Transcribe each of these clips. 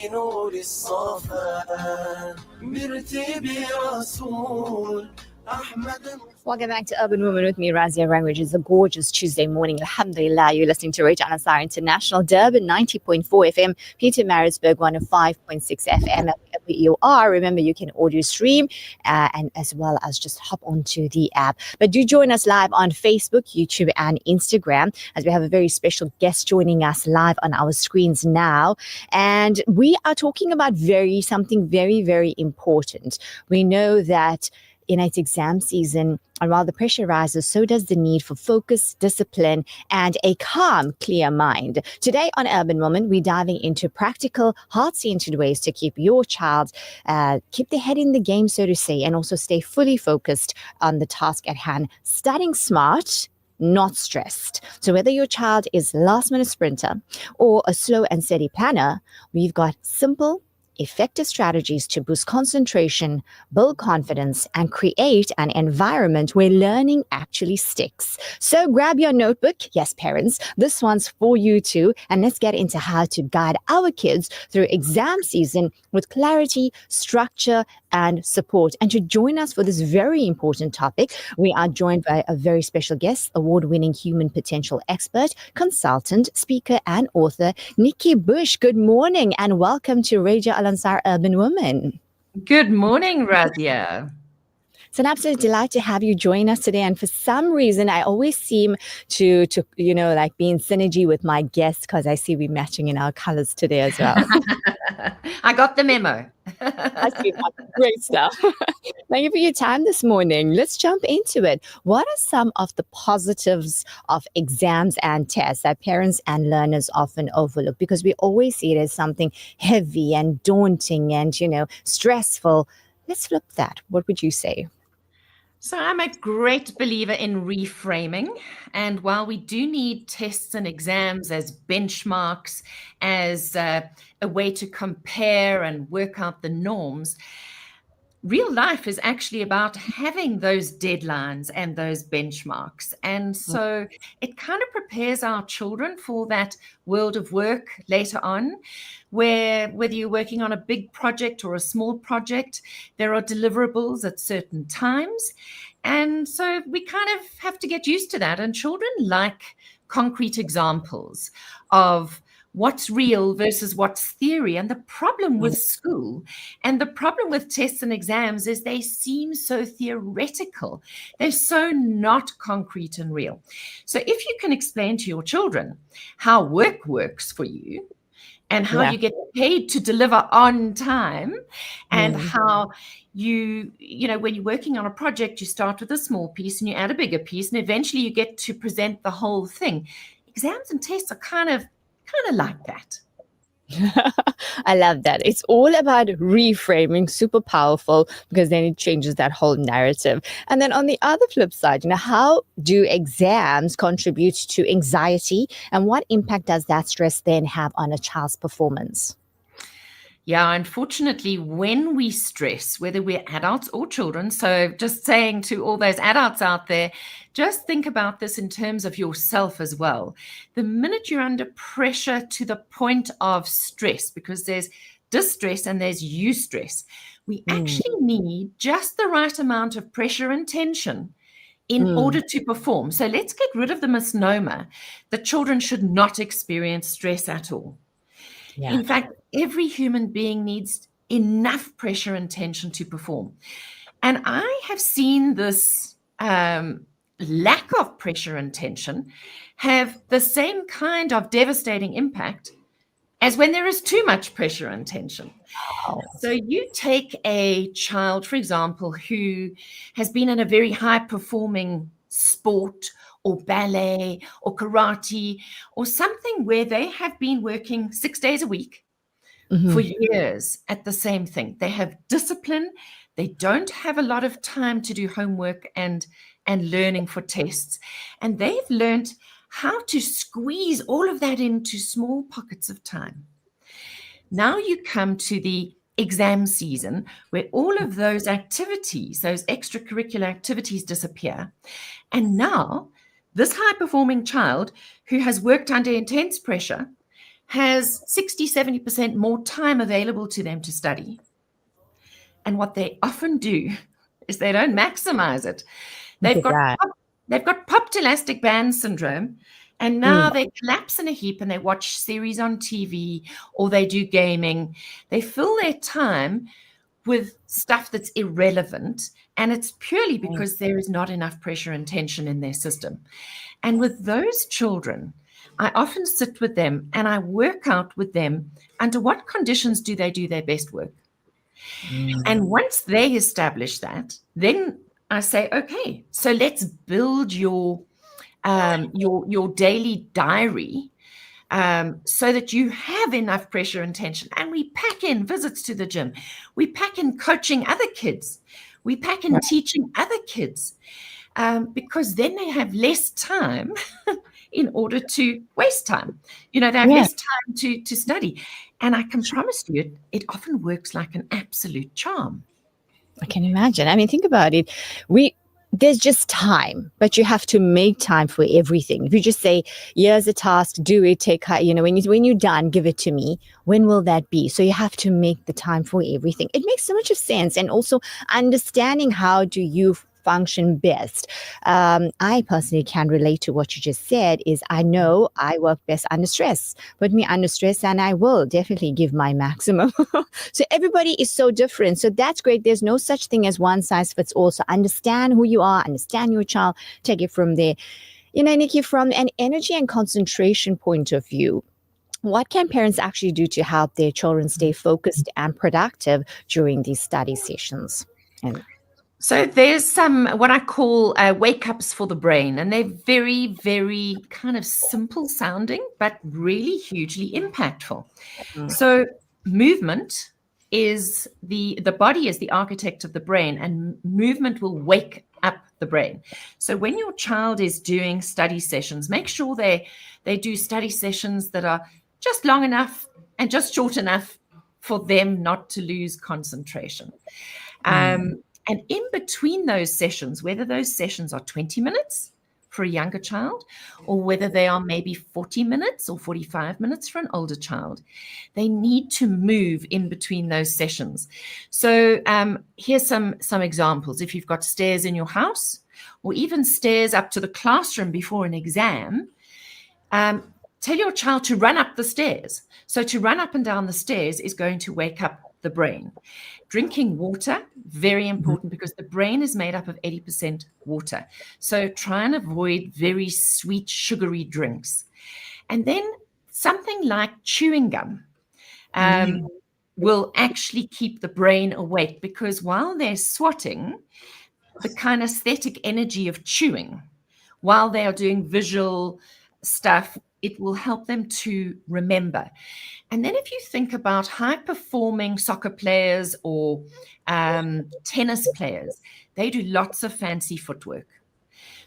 نور الصفا مرتبي رسول أحمد. Welcome back to Urban Woman with me, Razia Rangrage. It's a gorgeous Tuesday morning. Alhamdulillah, you're listening to Razia Rangrage International, Durban 90.4 FM, Peter Marisburg 105.6 FM. Wherever you are, remember you can audio stream and as well as just hop onto the app. But do join us live on Facebook, YouTube, and Instagram, as we have a very special guest joining us live on our screens now. And we are talking about something very, very important. We know that in its exam season, and while the pressure rises, so does the need for focus, discipline, and a calm, clear mind. Today on Urban Woman, we're diving into practical, heart-centered ways to keep your child, keep their head in the game, so to say, and also stay fully focused on the task at hand. Studying smart, not stressed. So whether your child is last-minute sprinter or a slow and steady planner, we've got simple, effective strategies to boost concentration, build confidence, and create an environment where learning actually sticks. So grab your notebook. Yes, parents, this one's for you too. And let's get into how to guide our kids through exam season with clarity, structure, and support. And to join us for this very important topic, we are joined by a very special guest, award-winning human potential expert, consultant, speaker, and author, Nikki Bush. Good morning and welcome to Radio Al-Ansar Urban Woman. Good morning, Razia. It's an absolute delight to have you join us today. And for some reason, I always seem to like be in synergy with my guests because I see we're matching in our colors today as well. I got the memo. I see that. Great stuff. Thank you for your time this morning. Let's jump into it. What are some of the positives of exams and tests that parents and learners often overlook? Because we always see it as something heavy and daunting and, stressful. Let's flip that. What would you say? So I'm a great believer in reframing. And while we do need tests and exams as benchmarks, as a way to compare and work out the norms, real life is actually about having those deadlines and those benchmarks. And so it kind of prepares our children for that world of work later on, where whether you're working on a big project or a small project, there are deliverables at certain times. And so we kind of have to get used to that. And children like concrete examples of what's real versus what's theory. And the problem with school and the problem with tests and exams is they seem so theoretical. They're so not concrete and real. So if you can explain to your children how work works for you and how you get paid to deliver on time and how when you're working on a project, you start with a small piece and you add a bigger piece and eventually you get to present the whole thing. Exams and tests are kind of like that. I love that. It's all about reframing, super powerful, because then it changes that whole narrative. And then on the other flip side, how do exams contribute to anxiety and what impact does that stress then have on a child's performance? Yeah, unfortunately, when we stress, whether we're adults or children, so just saying to all those adults out there, just think about this in terms of yourself as well. The minute you're under pressure to the point of stress, because there's distress and there's eustress, we actually need just the right amount of pressure and tension in order to perform. So let's get rid of the misnomer that children should not experience stress at all. Yeah. In fact, every human being needs enough pressure and tension to perform. And I have seen this lack of pressure and tension have the same kind of devastating impact as when there is too much pressure and tension. Oh. So you take a child, for example, who has been in a very high-performing sport or ballet or karate or something where they have been working 6 days a week for years at the same thing. They have discipline. They don't have a lot of time to do homework and learning for tests. And they've learned how to squeeze all of that into small pockets of time. Now you come to the exam season where all of those activities, those extracurricular activities disappear. And now this high-performing child who has worked under intense pressure has 60, 70% more time available to them to study. And what they often do is they don't maximize it. They've got popped elastic band syndrome, and now they collapse in a heap and they watch series on TV or they do gaming. They fill their time with stuff that's irrelevant, and it's purely because there is not enough pressure and tension in their system. And with those children, I often sit with them and I work out with them under what conditions do they do their best work. And once they establish that, then I say, okay, so let's build your daily diary so that you have enough pressure and tension. And we pack in visits to the gym. We pack in coaching other kids. We pack in teaching other kids because then they have less time in order to waste time. They have less time to study. And I can promise you, it often works like an absolute charm. I can imagine. I mean, think about it. There's just time, but you have to make time for everything. If you just say, here's a task, do it, when you're done, give it to me. When will that be? So you have to make the time for everything. It makes so much of sense. And also understanding how do you function best. I personally can relate to what you just said. Is I know I work best under stress. Put me under stress and I will definitely give my maximum. So everybody is so different. So that's great. There's no such thing as one size fits all. So understand who you are, understand your child, take it from there. Nikki, from an energy and concentration point of view, what can parents actually do to help their children stay focused and productive during these study sessions? So there's some what I call wake-ups for the brain, and they're very, very kind of simple sounding, but really hugely impactful. So movement is the body is the architect of the brain, and movement will wake up the brain. So when your child is doing study sessions, make sure they do study sessions that are just long enough and just short enough for them not to lose concentration. And in between those sessions, whether those sessions are 20 minutes for a younger child or whether they are maybe 40 minutes or 45 minutes for an older child, they need to move in between those sessions. So here's some examples. If you've got stairs in your house or even stairs up to the classroom before an exam, tell your child to run up the stairs. So to run up and down the stairs is going to wake up the brain. Drinking water, very important because the brain is made up of 80% water. So try and avoid very sweet, sugary drinks. And then something like chewing gum will actually keep the brain awake because while they're swatting, the kinesthetic energy of chewing, while they are doing visual stuff, it will help them to remember. And then if you think about high-performing soccer players or tennis players, they do lots of fancy footwork.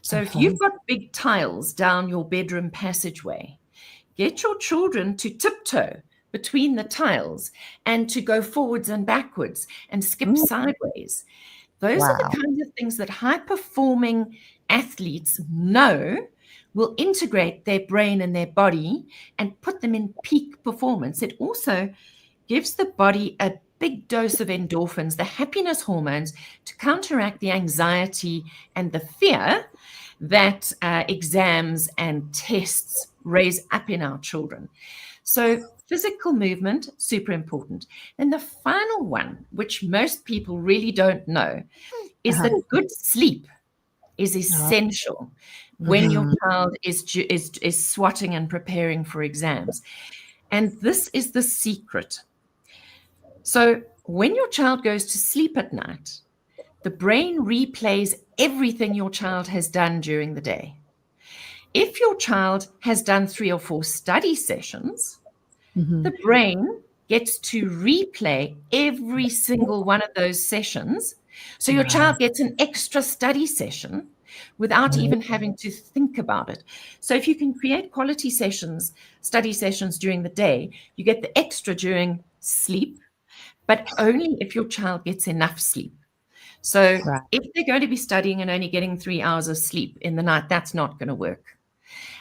So if you've got big tiles down your bedroom passageway, get your children to tiptoe between the tiles and to go forwards and backwards and skip sideways. Those are the kinds of things that high-performing athletes know will integrate their brain and their body and put them in peak performance. It also gives the body a big dose of endorphins, the happiness hormones, to counteract the anxiety and the fear that exams and tests raise up in our children. So physical movement, super important. And the final one, which most people really don't know, is that good sleep is essential when your child is swatting and preparing for exams. And this is the secret. So when your child goes to sleep at night, the brain replays everything your child has done during the day. If your child has done 3 or 4 study sessions, the brain gets to replay every single one of those sessions. So your child gets an extra study session without even having to think about it. So if you can create quality sessions, study sessions during the day, you get the extra during sleep, but only if your child gets enough sleep. So if they're going to be studying and only getting 3 hours of sleep in the night, that's not going to work.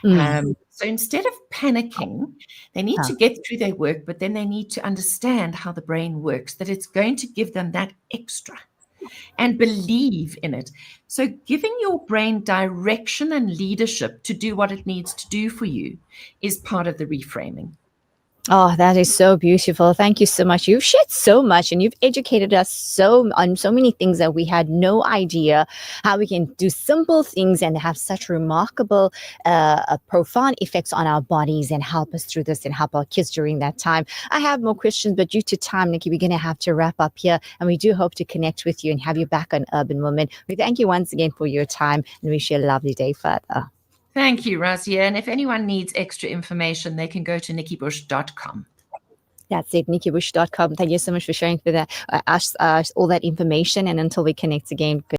So So instead of panicking, they need to get through their work, but then they need to understand how the brain works, that it's going to give them that extra, and believe in it. So giving your brain direction and leadership to do what it needs to do for you is part of the reframing. Oh, that is so beautiful. Thank you so much. You've shared so much and you've educated us on so many things that we had no idea how we can do simple things and have such remarkable, profound effects on our bodies and help us through this and help our kids during that time. I have more questions, but due to time, Nikki, we're going to have to wrap up here. And we do hope to connect with you and have you back on Urban Women. We thank you once again for your time and wish you a lovely day further. Thank you, Razia. And if anyone needs extra information, they can go to nikkibush.com. That's it, nikkibush.com. Thank you so much for sharing for that, us all that information. And until we connect again, good.